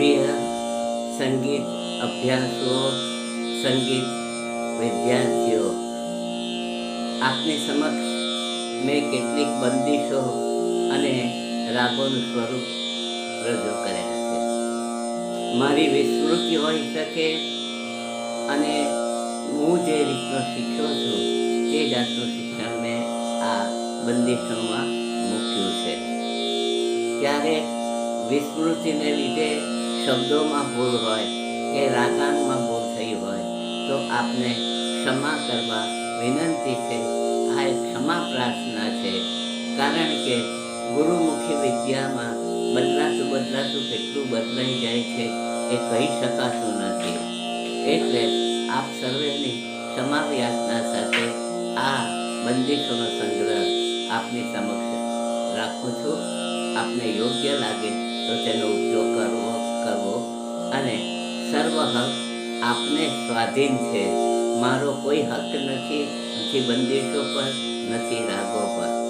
પ્રિય સંગીત અભ્યાસો, સંગીત વિદ્યાર્થીઓ, આપની સમક્ષ મેં કેટલીક બંદીશો અને રાગોનું સ્વરૂપ રજૂ કર્યા છે. મારી વિસ્મૃતિ હોઈ શકે અને હું જે રીતનો શીખ્યો છું તે જાતનું શિક્ષણ મેં આ બંદીશોમાં મૂક્યું છે. ક્યારેક વિસ્મૃતિને લીધે શબ્દોમાં ભૂલ હોય કે રાગાનમાં ભૂલ થઈ હોય તો આપને ક્ષમા કરવા વિનંતી છે. આ એક ક્ષમા પ્રાર્થના છે, કારણ કે ગુરુમુખી વિદ્યામાં બદલાતું કેટલું બદલાઈ જાય છે એ કહી શકાતું નથી. એટલે આપ સર્વેની ક્ષમા યાચના સાથે આ બંદીશોનો સંગ્રહ આપની સમક્ષ રાખું છું. આપને યોગ્ય લાગે તો તેનો ઉપયોગ કરવો અને સર્વ હક આપને સ્વાધીન છે. મારો કોઈ હક નથી બંદીશો પર, નથી રાગો પર.